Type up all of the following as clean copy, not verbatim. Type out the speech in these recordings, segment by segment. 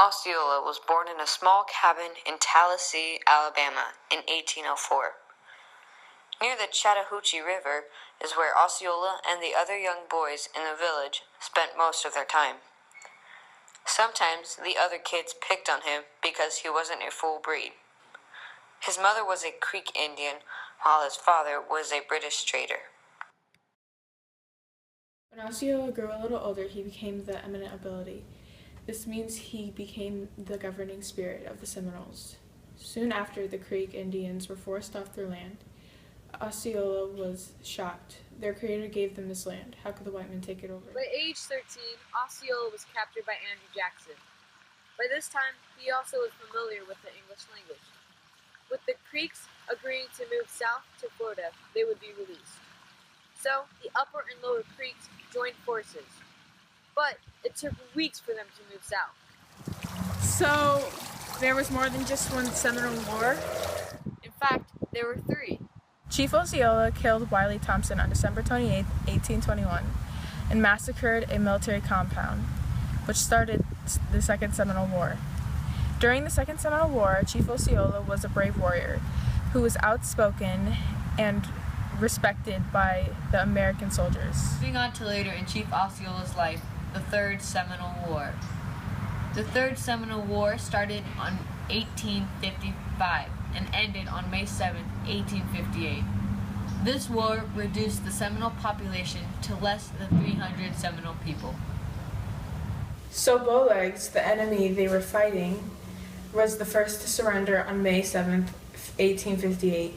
Osceola was born in a small cabin in Tallahassee, Alabama in 1804. Near the Chattahoochee River is where Osceola and the other young boys in the village spent most of their time. Sometimes the other kids picked on him because he wasn't a full breed. His mother was a Creek Indian, while his father was a British trader. When Osceola grew a little older, he became the eminent ability. This means he became the governing spirit of the Seminoles. Soon after, the Creek Indians were forced off their land. Osceola was shocked. Their creator gave them this land. How could the white men take it over? By age 13, Osceola was captured by Andrew Jackson. By this time, he also was familiar with the English language. With the Creeks agreeing to move south to Florida, they would be released. So, the Upper and Lower Creeks joined forces. But it took weeks for them to move south. So, there was more than just one Seminole War? In fact, there were 3. Chief Ocseola killed Wiley Thompson on December 28, 1821, and massacred a military compound, which started the Second Seminole War. During the Second Seminole War, Chief Ocseola was a brave warrior who was outspoken and respected by the American soldiers. Moving on to later in Chief Osceola's life, the Third Seminole War. The Third Seminole War started on 1855 and ended on May 7, 1858. This war reduced the Seminole population to less than 300 Seminole people. So Bowlegs, the enemy they were fighting, was the first to surrender on May 7, 1858.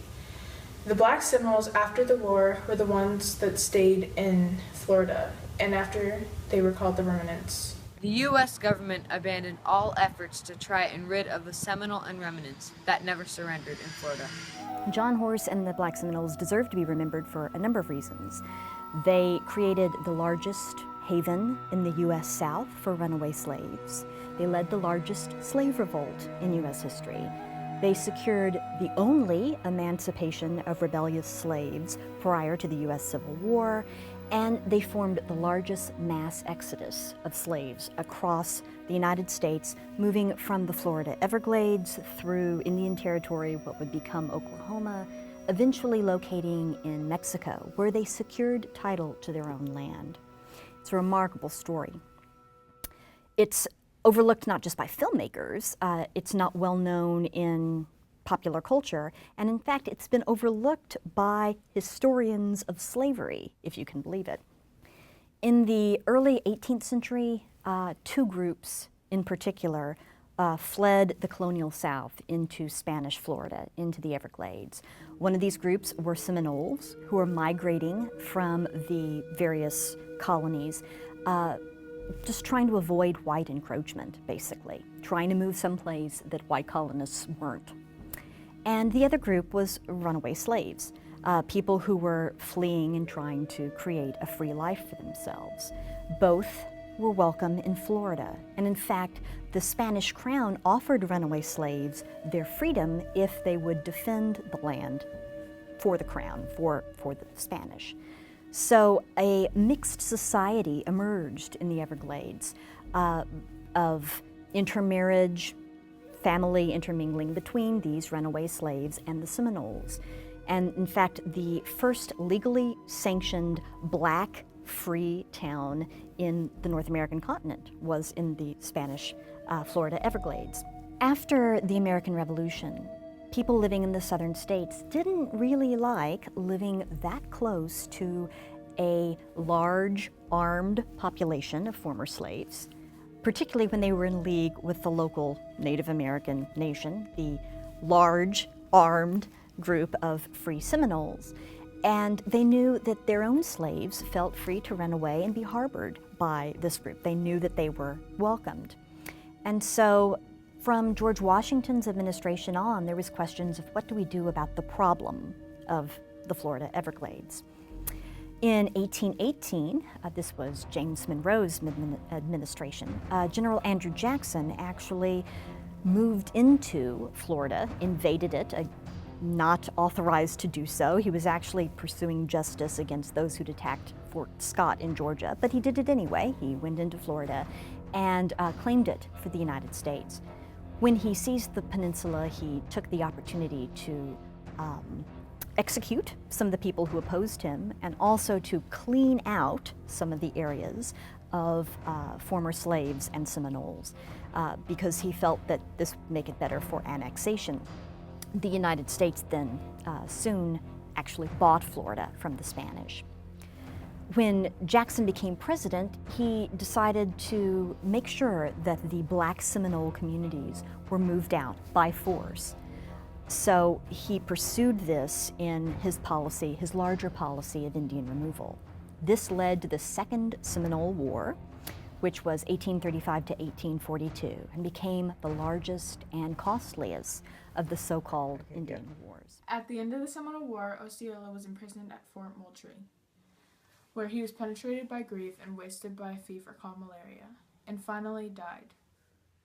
The Black Seminoles after the war were the ones that stayed in Florida, and after they were called the Remnants. The U.S. government abandoned all efforts to try and rid of the Seminole and remnants that never surrendered in Florida. John Horse and the Black Seminoles deserve to be remembered for a number of reasons. They created the largest haven in the U.S. South for runaway slaves. They led the largest slave revolt in U.S. history. They secured the only emancipation of rebellious slaves prior to the U.S. Civil War, and they formed the largest mass exodus of slaves across the United States, moving from the Florida Everglades through Indian Territory, what would become Oklahoma, eventually locating in Mexico, where they secured title to their own land. It's a remarkable story. It's overlooked not just by filmmakers, it's not well known in popular culture, and in fact it's been overlooked by historians of slavery, if you can believe it. In the early 18th century, 2 groups in particular fled the colonial South into Spanish Florida, into the Everglades. One of these groups were Seminoles, who were migrating from the various colonies, just trying to avoid white encroachment, basically, trying to move someplace that white colonists weren't. And the other group was runaway slaves, people who were fleeing and trying to create a free life for themselves. Both were welcome in Florida, and in fact, the Spanish crown offered runaway slaves their freedom if they would defend the land for the crown, for the Spanish. So a mixed society emerged in the Everglades of intermarriage, family intermingling between these runaway slaves and the Seminoles. And in fact, the first legally sanctioned black free town in the North American continent was in the Spanish Florida Everglades. After the American Revolution, people living in the southern states didn't really like living that close to a large armed population of former slaves, particularly when they were in league with the local Native American nation, the large armed group of free Seminoles. And they knew that their own slaves felt free to run away and be harbored by this group. They knew that they were welcomed. And so from George Washington's administration on, there was questions of what do we do about the problem of the Florida Everglades. In 1818, this was James Monroe's administration, General Andrew Jackson actually moved into Florida, invaded it, not authorized to do so. He was actually pursuing justice against those who'd attacked Fort Scott in Georgia, but he did it anyway. He went into Florida and claimed it for the United States. When he seized the peninsula, he took the opportunity to execute some of the people who opposed him and also to clean out some of the areas of former slaves and Seminoles because he felt that this would make it better for annexation. The United States then soon actually bought Florida from the Spanish. When Jackson became president, he decided to make sure that the Black Seminole communities were moved out by force. So he pursued this in his policy, his larger policy of Indian removal. This led to the Second Seminole War, which was 1835 to 1842, and became the largest and costliest of the so-called Indian wars. At the end of the Seminole War, Osceola was imprisoned at Fort Moultrie, where he was penetrated by grief and wasted by a fever called malaria, and finally died.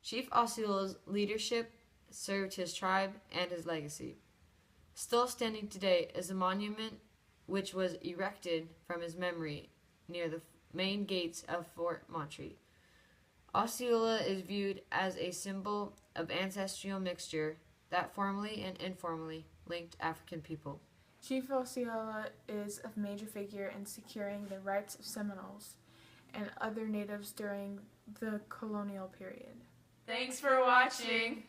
Chief Ocseola's leadership served his tribe and his legacy. Still standing today is a monument which was erected from his memory near the main gates of Fort Moultrie. Osceola is viewed as a symbol of ancestral mixture that formally and informally linked African people. Chief Ocseola is a major figure in securing the rights of Seminoles and other natives during the colonial period. Thanks for watching!